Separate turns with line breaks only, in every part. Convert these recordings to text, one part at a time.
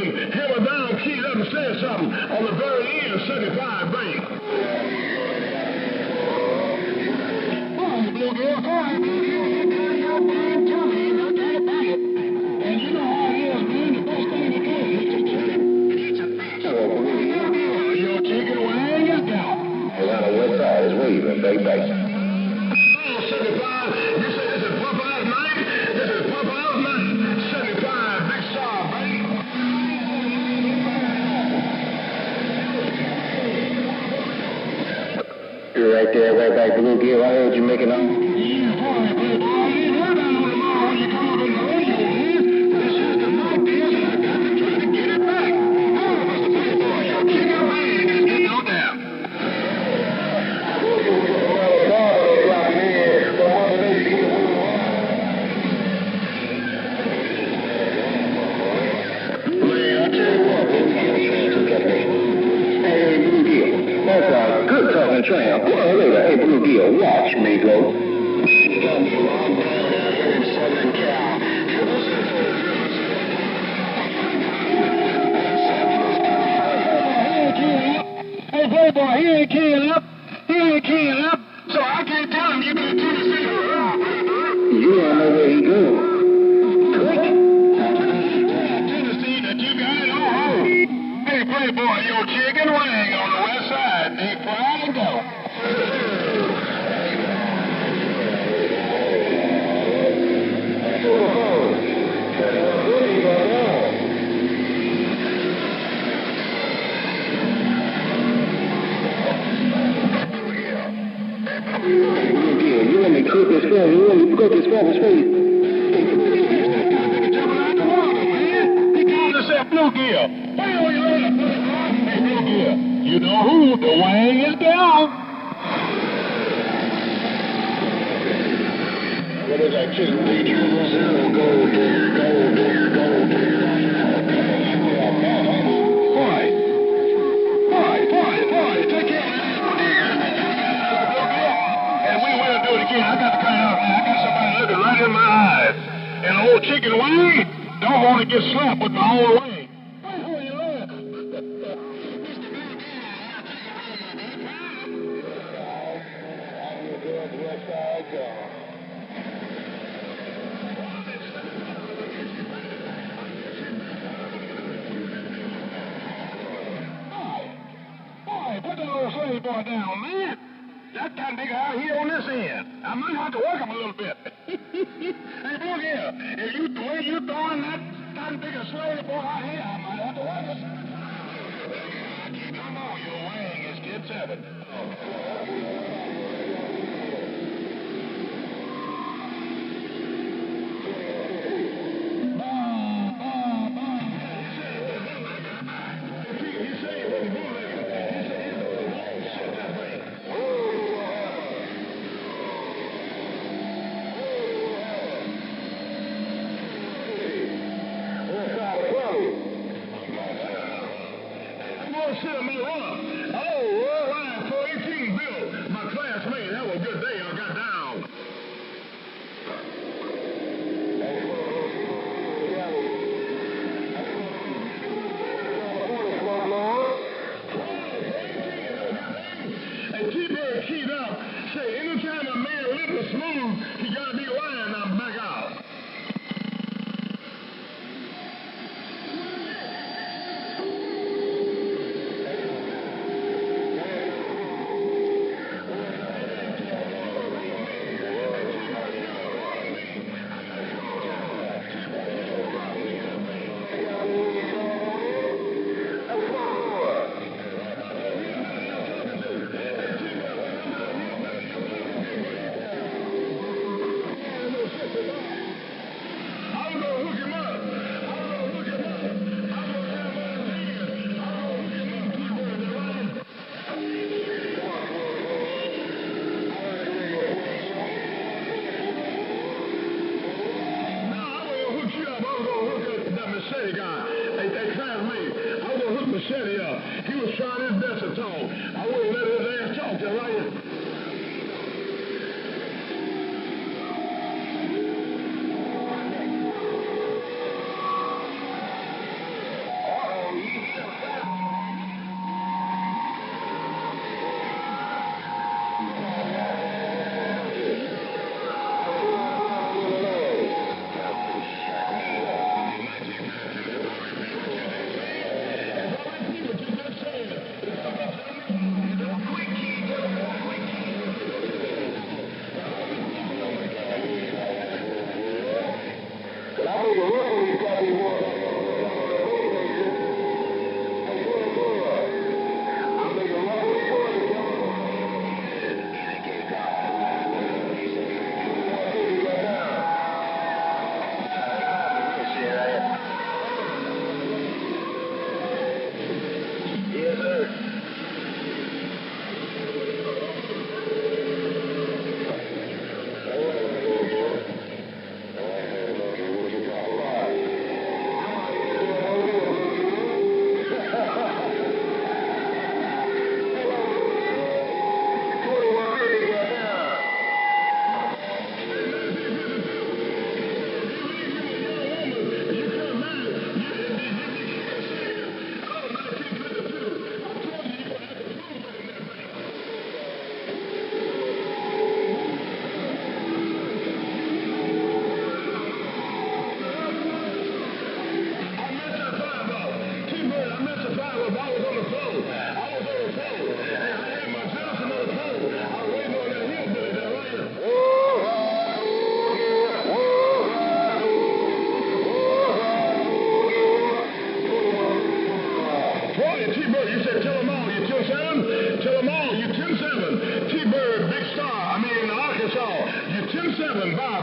in, hammer down, keyed up, and said something on the very end of 75 bank. Bluegill, go ahead, Bluegill. Your man, tell me, no doubt about it. And you know how it is, man. The best thing to do is to check it. It's a match. Your chicken wing is down.
Around the west side is waving, baby.
75, you say this is Popeye's night? This is Popeye's night. 75, big star, baby.
You're right there, right back, Bluegill. I heard you making on.
Yeah, boy, baby, boy. You heard that on tomorrow when you come up in the radio, man. This is the night, this, and I got to try to get it back. Oh, Mr. Big Boy, your chicken wing is getting on down.
That's a good talking tramp. Well, later, hey, Bluegill, watch me go.
Hey, Playboy, he ain't keying up. He ain't keying up, so I can't tell him you can Tennessee.
You don't know where he goes. Click.
Tennessee, that you got it all wrong. Hey, Playboy, your chicken wing on the west side. Deep fried and go.
Bluegill, you want me to cook this film? You want me to cook this film? It's free.
He called himself Bluegill. Hey, Bluegill, you know who? The wing is down. What is that chicken? Boy, take care of that. And we will do it again. I got to cut it out, man. I got somebody looking right in my eyes. And the old chicken wing don't want to get slapped with my own wing. Wait, who are you looking? Boy, put that old slave boy down, man. That kind of nigga out here on this end. I might have to work him a little bit. Hey, Bluegill, if you the way you throwing that kind of big a slave boy out here, I might have to work him. Come on, your wing is kid 7. Machete up. He was trying his best to talk. I wouldn't let his ass talk till right. Before you said tell them all, you 10-7. Tell them all, you 10-7. T-Bird, Big Star, Arkansas, you 10-7. Bye.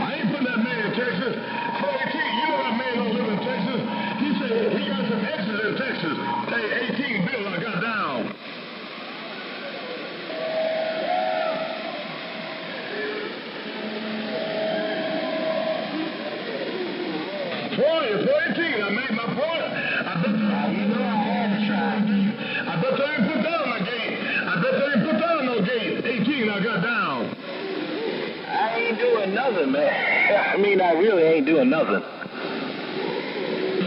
I ain't putting that man in Texas. 418, you know that man don't live in Texas. He said he got some exes in Texas. Hey, 18 Bill, I got down. I made my point. I bet they didn't put that on the gate. I bet they didn't put that on no gate. 18, I got down.
I ain't doing nothing, man. I mean, I really ain't doing nothing.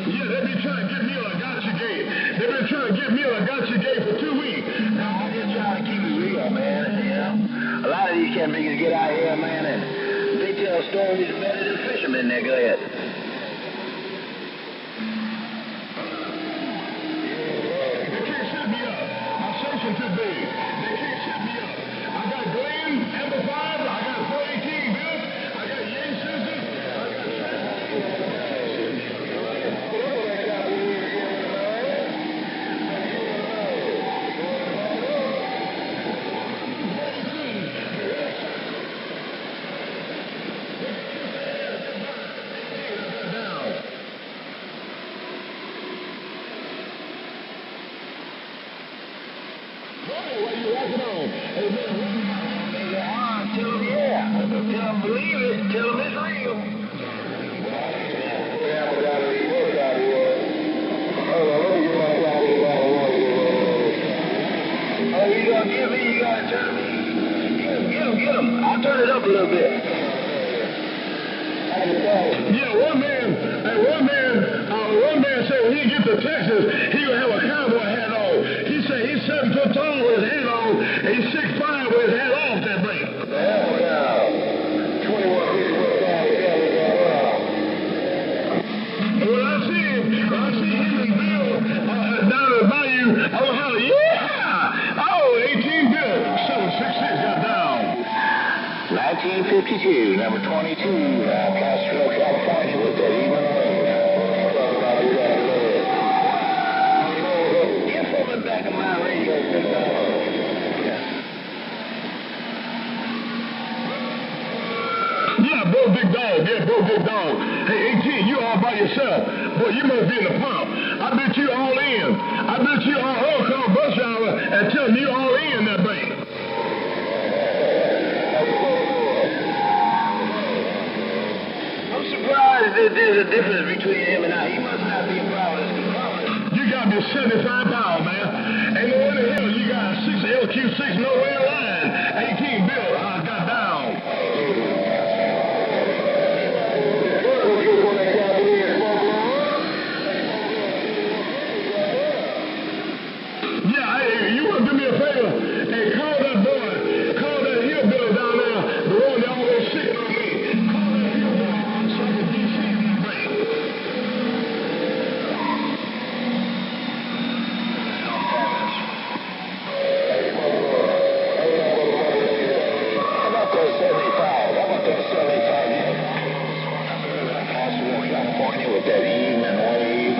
Yeah, they been trying to get me on a gotcha gate. They been trying to get me on a gotcha gate for 2 weeks.
No, I'm just trying to keep it real, man. You know, a lot of these campers get out here, man, and they tell stories better than fishermen. They're good.
Too big. They can't shut me up. I got Glenn, Amplified, I got 418 Bill, I got Yang Sisters, I got what you walking on? Hey, man,
tell them, yeah. Tell them believe it. Tell them it's real. Oh, you gonna give me? You gotta turn me. Get him. I'll turn it up a little bit.
Yeah, one man said when he gets to Texas, he gonna have a cowboy hat on. He said he's 7 foot tall with his hat on, and he's 6'5" with his hat off that break.
Yeah. 21 feet with that.
And when I see him and Bill down at the bayou, I was holler, yeah! Oh, 18 Bill, 766 got down.
1952, number 22, Castro, California, with that even get from the back of my radio.
Yeah, Bo Big Dog. Hey, 18, you all by yourself. Boy, you must be in the pump. I bet you all in. I bet you all call bus driver and tell me you all in that bank.
I'm surprised that there's a difference between him and I. He must not be a problem.
You got me 75 pounds, man. Ain't no way in the hell you got a 6 LQ6 nowhere in line. 18 Bill, I got down. Yeah, hey, you want to do me a favor? Hey, call that hillbilly down there, the one that always sitting on me. Call that hillbilly so I can be sitting in the break.
How about those 75? How about those 75 years? Castro, California, with that evening wave.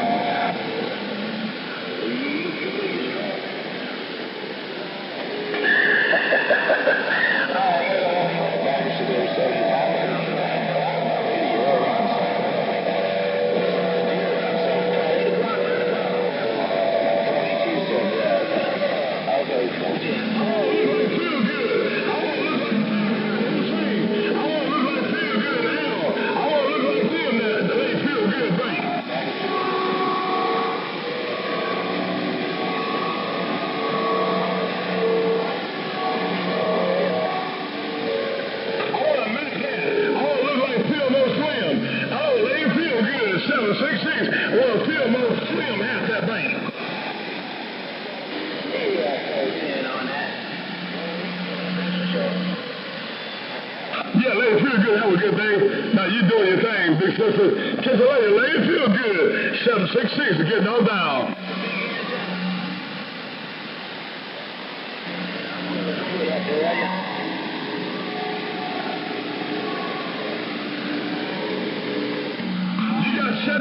Yeah, lady, feel good. Have a good day. Now, you doing your thing, big sister. Kiss a lady, feel good. 766 to get no down.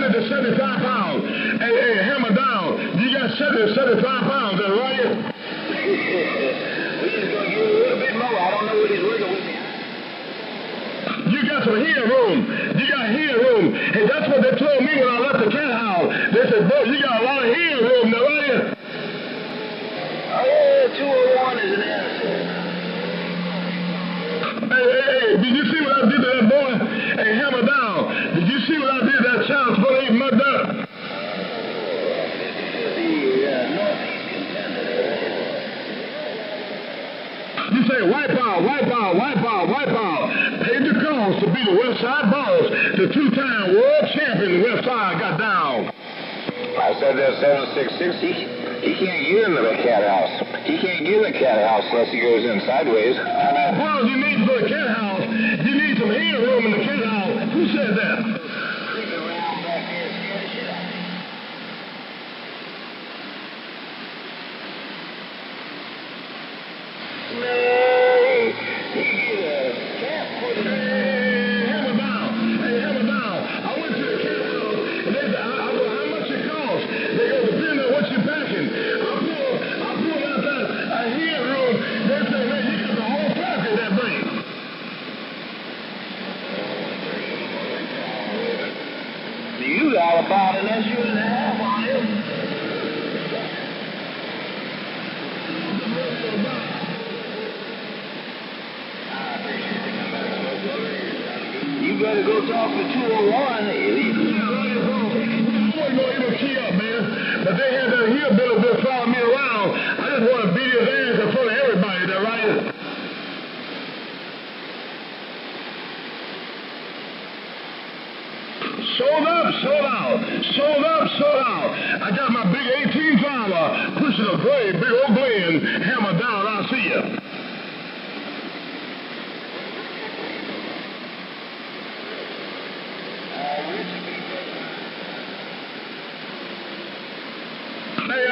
70 to 75 pounds. Hey, hammer down. You got 70 to 75 pounds, is that right?
We just gonna give a little bit more. I don't know what he's working with me.
You got some head room. You got head room. And that's what they told me when I left the cat house. They said, bro, you got a lot of head room now, right?
Oh, yeah, 201 is an answer.
Hey, did you see what I did to that boy? Hey, hammer down. Did you see what I did to that child supposed to eat mud up? You say wipe out, wipe out, wipe out, wipe out. Paid the cost to be the West Side boss. The two-time world champion, the West Side got down.
I said that 766, he can't get into the cat house. He can't get in the cat house unless he goes in sideways.
How many pounds you need for the cat house? You need some head room in the cat house. Who said that?
Creeping around back there and scaring the shit out of me.
Hammer down. Hey, hammer down. I went to the cat house, and they said, I go, how much it cost? They go, depending on what you're packing. I pulled out that head room. They say, man, you got the whole package that thing.
You got about an inch and a half on him. You better go talk to 201.
I wasn't going to even key up, man. But they had that hillbilly bill following me around. I just want to beat his ass in front of everybody, is that right? Sold up, sold out. Sold up, sold out. I got my big 18 driver pushing a gray, big old Glen, hammer down. I'll see you. Hey,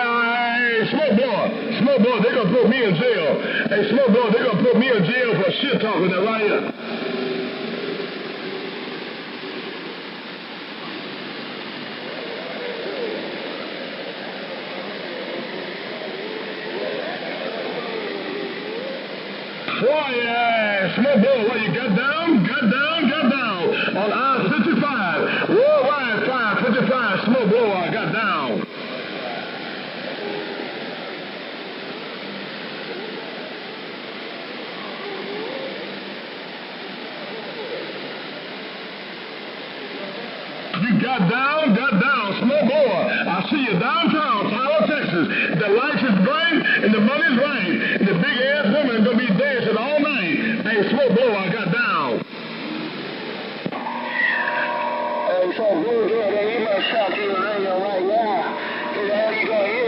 Smoke boy, they gonna put me in jail. Hey, Smoke boy, they gonna put me in jail for shit talking, that right here. Boy, Smoke boy, what you got down? Got down. On I-55, worldwide 555, Smoke boy, I got down. You got down, Smoke boy. I see you downtown, Tyler, Texas. The lights is bright and the money's right. And the big ass woman gonna be dancing all night. Hey, Smoke boy, I got down.
Hey, so good, you must talk to your radio right now. Because all you gonna hear